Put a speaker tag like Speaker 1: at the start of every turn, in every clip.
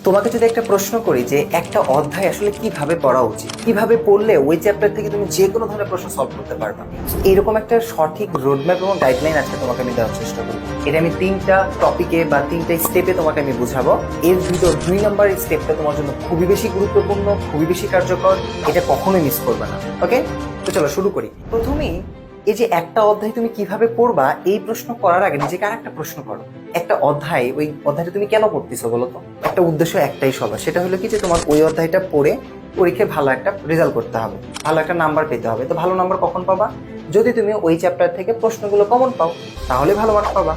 Speaker 1: তোমাকে যদি একটা প্রশ্ন করি যে একটা অধ্যায় আসলে কিভাবে পড়া উচিত, কিভাবে পড়লে ওই চ্যাপ্টার থেকে তুমি যে কোনো ধরনের প্রশ্ন সলভ করতে পারবা, এরকম একটা সঠিক রোডম্যাপ এবং গাইডলাইন আজকে তোমাকে আমি দেওয়ার চেষ্টা করবো। এটা আমি 3টা টপিকে বা 3টা স্টেপে তোমাকে আমি বুঝাবো। এর ভিতর 2 নম্বর স্টেপটা তোমার জন্য খুবই বেশি গুরুত্বপূর্ণ, খুবই বেশি কার্যকর, এটা কখনোই মিস করবে না। ওকে, তো চলো শুরু করি। প্রথমেই এই যে একটা অধ্যায় তুমি কিভাবে পড়বা এই প্রশ্ন করার আগে নিজেকে আর একটা প্রশ্ন করো। একটা অধ্যায়, ওই অধ্যায়টা তুমি কেন পড়তেছো বলো তো? একটা উদ্দেশ্য একটাই সবার, সেটা হলো কি যে তোমার ওই অধ্যায়টা পড়ে পরীক্ষায় ভালো একটা রেজাল্ট করতে হবে, ভালো একটা নাম্বার পেতে হবে। তো ভালো নাম্বার কখন পাবা? যদি তুমি ওই চ্যাপ্টার থেকে প্রশ্নগুলো কমন পাও, তাহলে ভালো মার্ক পাবা।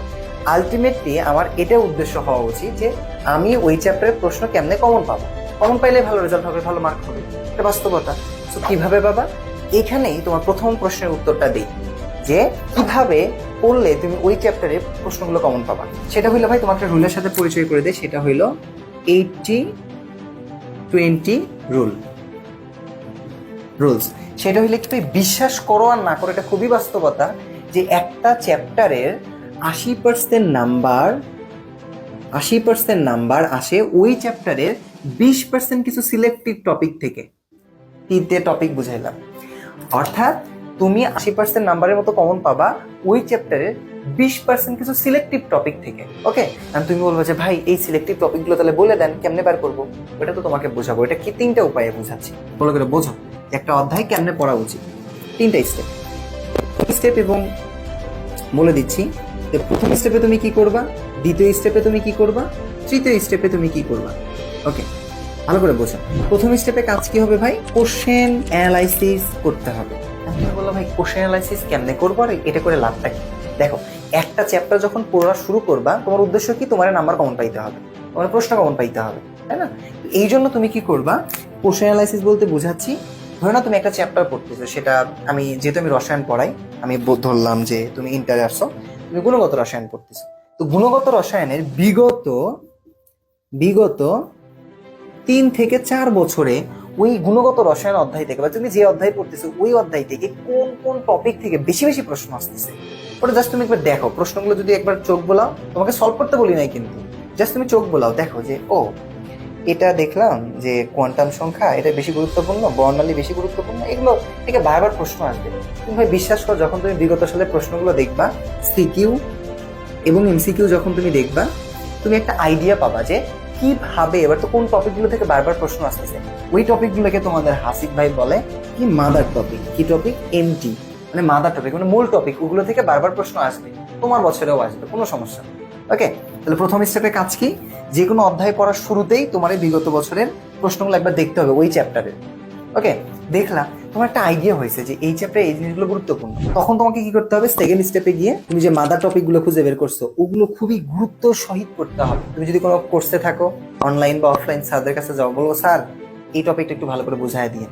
Speaker 1: আলটিমেটলি আমার এটা উদ্দেশ্য হওয়া উচিত যে আমি ওই চ্যাপ্টারের প্রশ্ন কেমনে কমন পাবো, কমন পাইলে ভালো রেজাল্ট হবে, ভালো মার্ক হবে, এটা বাস্তবতা। তো কিভাবে পাবা? এখানেই তোমার প্রথম প্রশ্নের উত্তরটা দিই যে কিভাবে পড়লে তুমি ওই চ্যাপ্টারে প্রশ্নগুলো কমন পাবা। সেটা হইলো ভাই তোমাকে রুলের সাথে পরিচয় করে দেয়, সেটা হইলো 80-20 রুলস। সেটা হইলে কি তুমি বিশ্বাস করো আর না করো, এটা খুবই বাস্তবতা যে একটা চ্যাপ্টারের 80% নাম্বার আসে ওই চ্যাপ্টারের 20% কিছু সিলেক্টিভ টপিক থেকে। 3টে টপিক বুঝাইলাম, অর্থাৎ তুমি 80% নাম্বারের মতো কমন পাবা ওই চ্যাপ্টারের 20% কিছু সিলেক্টিভ টপিক থেকে। ওকে, আর তুমি বলবো যে ভাই এই সিলেক্টিভ টপিকগুলো তাহলে বলে দেন কেমনে বার করবো। ওটা তো তোমাকে বোঝাবো, এটা কি 3টা উপায়ে বোঝাচ্ছি, বলে করে বোঝো একটা অধ্যায় কেমনে পড়া উচিত। 3টা স্টেপ এবং বলে দিচ্ছি যে প্রথম স্টেপে তুমি কি করবা, দ্বিতীয় স্টেপে তুমি কি করবা, তৃতীয় স্টেপে তুমি কি করবা। ওকে, ভালো করে বোঝো। প্রথম স্টেপে কাজ কি হবে ভাই? কোশ্চেন অ্যানালাইসিস করতে হবে। আমি বললো ভাই কোশ্চেন অ্যানালাইসিস কেমনে করবো আর এটা করে লাভটা কি? দেখো, একটা চ্যাপ্টার যখন পড়া শুরু করবা তোমার উদ্দেশ্য কি? তোমার নাম্বার কমন পাইতে হবে, তোমার প্রশ্ন কমন পাইতে হবে, তাই না? এই জন্য তুমি কি করবা? কোশ্চেন অ্যানালাইসিস বলতে বোঝাচ্ছি, ধরে না তুমি একটা চ্যাপ্টার পড়তেছো, সেটা যেহেতু আমি রসায়ন পড়াই, আমি ধরলাম যে তুমি ইন্টারে আসছো, তুমি গুণগত রসায়ন পড়তেছো। তো গুণগত রসায়নের বিগত 3 থেকে 4 বছরে ওই গুণগত রসায়ন অধ্যায় থেকে বা তুমি যে অধ্যায় পড়তেছো ওই অধ্যায় থেকে কোন কোন টপিক থেকে বেশি বেশি প্রশ্ন আসতেছে, ওটা জাস্ট তুমি একবার দেখো। প্রশ্নগুলো যদি একবার চোখ বোলাও, তোমাকে সলভ করতে বলি নাই কিন্তু, জাস্ট তুমি চোখ বোলাও, দেখো যে ও এটা দেখলাম যে কোয়ান্টাম সংখ্যা এটা বেশি গুরুত্বপূর্ণ, বর্ণালী বেশি গুরুত্বপূর্ণ, এগুলো থেকে বারবার প্রশ্ন আসবে। তুমি ভাই বিশ্বাস করো, যখন তুমি বিগত সালের প্রশ্নগুলো দেখবা, সিকিউ এবং এমসিকিউ যখন তুমি দেখবা, তুমি একটা আইডিয়া পাবা যে কিভাবে এবার তো কোন টপিকগুলো থেকে বারবার প্রশ্ন আসতেছে। ওই টপিকগুলোকে তোমাদের হাসিব ভাই বলে কি মাদার টপিক। কি টপিক? এমটি, মানে মাদার টপিক, মানে মূল টপিক। ওগুলো থেকে বারবার প্রশ্ন আসবে, তোমার বছরেও আসবে, কোনো সমস্যা নেই। ওকে, তাহলে প্রথম স্টেপে কাজ কি? যে কোনো অধ্যায় পড়ার শুরুতেই তোমার এই বিগত বছরের প্রশ্নগুলো একবার দেখতে হবে ওই চ্যাপ্টারের। ওকে, দেখলা তোমার একটা আইডিয়া হয়েছে যে এই চ্যাপ্টারে এই জিনিসগুলো গুরুত্বপূর্ণ। তখন তোমাকে কি করতে হবে? সেকেন্ড স্টেপে গিয়ে তুমি যে মাদার টপিক গুলো খুঁজে বের করছো ওগুলো খুবই গুরুত্ব সহিত করতে হবে। তুমি যদি কোনো কোর্সে থাকো, অনলাইন বা অফলাইন, স্যারদের কাছে যাও, বলবো স্যার এই টপিকটা একটু ভালো করে বুঝাই দিয়ে,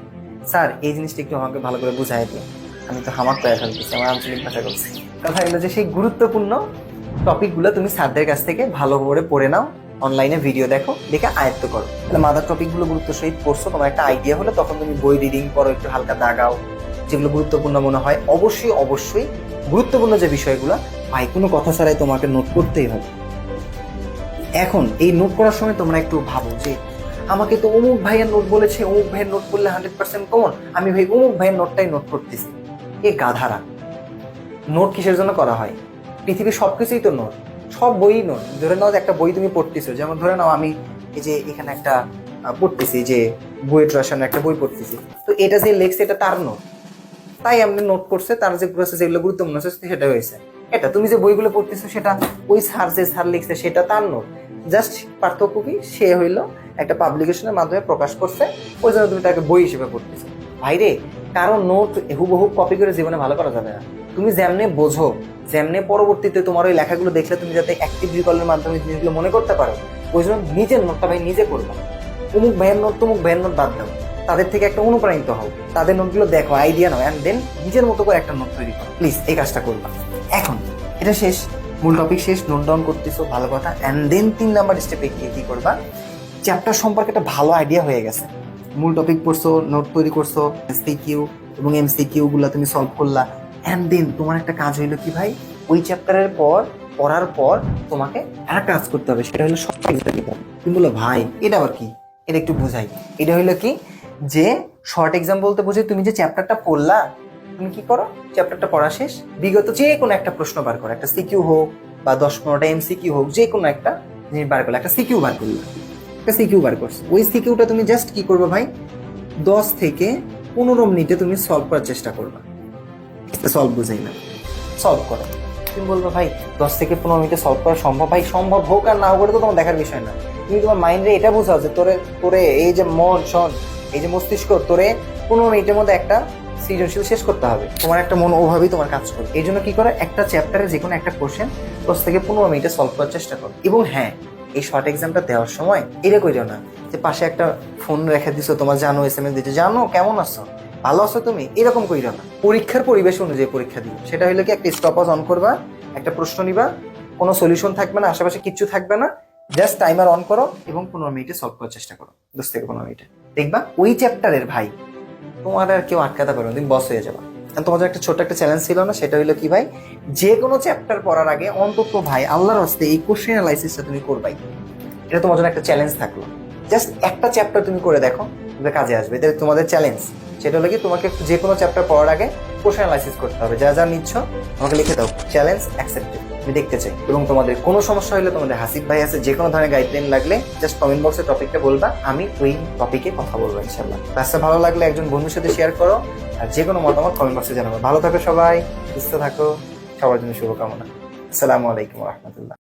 Speaker 1: স্যার এই জিনিসটা একটু আমাকে ভালো করে বুঝাই দিয়ে। আমি তো হামাক প্রায় ফেলতেছি, আমার আঞ্চলিক ভাষা করছি। কথা হলো যে সেই গুরুত্বপূর্ণ টপিকগুলো তুমি স্যারদের কাছ থেকে ভালো করে পড়ে নাও, অনলাইনে ভিডিও দেখো, দেখে আয়ত্ত করো। তাহলে মাদার টপিকগুলো গুরুত্ব সহিত পড়ছো, তোমার একটা আইডিয়া হলো, তখন তুমি বই রিডিং করো, একটু হালকা দাগাও, যেগুলো গুরুত্বপূর্ণ মনে হয়। অবশ্যই গুরুত্বপূর্ণ যে বিষয়গুলো ভাই কোনো কথা ছাড়াই তোমাকে নোট করতেই হবে। এখন এই নোট করার সময় তোমরা একটু ভাবো যে আমাকে তো অমুক ভাইয়ের নোট বলেছে, অমুক ভাইয়ের নোট করলে 100% কমন, আমি ভাই অমুক ভাইয়ের নোটটাই নোট করতেছি। এ গাধারা, নোট কিসের জন্য করা হয়? পৃথিবীর সবকিছুই তো নোট, সব বই নোট। ধরে নাও একটা বই তুমি পড়তেছো, যেমন ধরে নাও আমি এই যে এখানে একটা পড়তেছি, যে বুয়েট রসায়নের একটা বই পড়তেছি, তো এটা যে লেখছে এটা তার নোট, তাই আপনি নোট করছে, তার যে প্রসেস যেগুলো গুরুত্বপূর্ণ সেটা হয়েছে। এটা তুমি যে বইগুলো পড়তেছো সেটা ওই স্যার লিখছে, সেটা তার নোট। জাস্ট পার্থক্য কি? সে হইলো একটা পাবলিকেশনের মাধ্যমে প্রকাশ করছে, ওই জন্য তুমি তাকে বই হিসেবে পড়তেছো। ভাইরে, কারো নোট হুবহু কপি করে জীবনে ভালো করা যাবে না। তুমি যেমনে বোঝো, যেমনে পরবর্তীতে তোমার ওই লেখাগুলো দেখলে তুমি যাতে অ্যাক্টিভ রিকলের মাধ্যমে জিনিসগুলো মনে করতে পারো, ওই জন্য নিজের নোটটা ভাই নিজে করবা। অমুক ভাইয়ের নোট তমুক ভাইয়ের নোট বাদ দাও, তাদের থেকে একটা অনুপ্রাণিত হও, তাদের নোটগুলো দেখো, আইডিয়া নাও, অ্যান্ড দেন নিজের মতো করে একটা নোট তৈরি করো। প্লিজ এই কাজটা করবা। এখন এটা শেষ, মূল টপিক শেষ, নোট ডাউন করতেছো, ভালো কথা। অ্যান্ড দেন 3 নাম্বার স্টেপে গিয়ে কি করবা? চ্যাপ্টার সম্পর্কে একটা ভালো আইডিয়া হয়ে গেছে, মূল টপিক পড়ছো, নোট তৈরি করছো, সিকিউ এবং এমসিকিউ গুলা তুমি সলভ করলা। অ্যান্ড দেন তোমার একটা কাজ হইলো কি ভাই? ওই চ্যাপ্টারের পর পড়ার পর তোমাকে আরেকটা কাজ করতে হবে, সেটা হলো শর্ট এক্সাম। তুমি বলো ভাই এটা আবার কি, এটা একটু বোঝাই। এটা হইলো কি যে শর্ট এক্সাম বলতে বোঝাই তুমি যে চ্যাপ্টারটা পড়লা, তুমি কি করো, চ্যাপ্টারটা পড়া শেষ, বিগত যে কোনো একটা প্রশ্ন বার করো, একটা সিকিউ হোক বা 10-15টা এমসিকিউ হোক, যে কোনো একটা জিনিস বার করলো, একটা সিকিউ বার করলো, একটা সিকিউ বার করছো, ওই সিকিউটা তুমি জাস্ট কি করবে ভাই, 10 থেকে 15 মিনিটে তুমি সলভ করার চেষ্টা করবে। সলভ বুঝাই না, সলভ করো। তুমি বলবে ভাই 10 থেকে 15 মিনিটে সলভ করা সম্ভব, ভাই সম্ভব হোক আর না হোক এটা তো তোমার দেখার বিষয় না। তুমি তোমার মাইন্ডে এটা বোঝাও যে তোরে এই যে মন শোন, এই যে মস্তিষ্ক, তোরে 15 মিনিটের মধ্যে একটা সৃজনশীল শেষ করতে হবে। তোমার একটা মন ওভাবেই তোমার কাজ করবে। এই জন্য কি করে, একটা চ্যাপ্টারে যে কোনো একটা কোশ্চেন 10 থেকে 15 মিনিটে সলভ করার চেষ্টা করো। এবং হ্যাঁ, এই শর্ট এক্সামটা দেওয়ার সময় এটা কইরো না যে পাশে একটা ফোন রেখে দিছো, তোমার জানো এসএমএস দিতে, জানো কেমন আছো, ভালো আছো তুমি, এরকম কইরো না। পরীক্ষার পরিবেশ অনুযায়ী পরীক্ষা দিও। সেটা হইলো কি, একটা স্টপওয়াচ অন করবা, একটা প্রশ্ন নিবা, কোনো সলিউশন থাকবে না, আশেপাশে কিচ্ছু থাকবে না, জাস্ট টাইমার অন করো এবং 15 মিনিটে সলভ করার চেষ্টা করো, 10 থেকে 15 মিনিটে। দেখবা ওই চ্যাপ্টারের ভাই তোমার আর কেউ আটকাতে পারবে না, তুমি বস হয়ে যাবা। কারণ তোমাদের একটা ছোট একটা চ্যালেঞ্জ ছিল না, সেটা হইলো কি ভাই, যে কোনো চ্যাপ্টার পড়ার আগে অন্তত ভাই আল্লাহর হস্তে এই কোশ্চেন অ্যানালাইসিসটা তুমি করবাই। এটা তোমার জন্য একটা চ্যালেঞ্জ থাকলো। জাস্ট একটা চ্যাপ্টার তুমি করে দেখো, তোমাদের কাজে আসবে। এটা তোমাদের চ্যালেঞ্জ। সেটা হলো কি, তোমাকে যে কোনো চ্যাপ্টার পড়ার আগে কোশ্চেন অ্যানালাইসিস করতে হবে। যা যা নিচ্ছ আমাকে লিখে দাও, চ্যালেঞ্জ অ্যাকসেপ্টেড, আমি দেখতে চাই। এবং তোমাদের কোনো সমস্যা হলে তোমাদের হাসিব ভাই আছে, যে কোনো ধরনের গাইডলাইন লাগলে জাস্ট কমেন্ট বক্সে টপিকটা বলবা, আমি ওই টপিকে কথা বলবো ইনশাল্লাহ। ক্লাসটা ভালো লাগলে একজন বন্ধুর সাথে শেয়ার করো, আর যে কোনো মতামত কমেন্ট বক্সে জানাবো। ভালো থাকো সবাই, সুস্থ থাকো, সবার জন্য শুভকামনা। আসসালামু আলাইকুম রহমতুল্লাহ।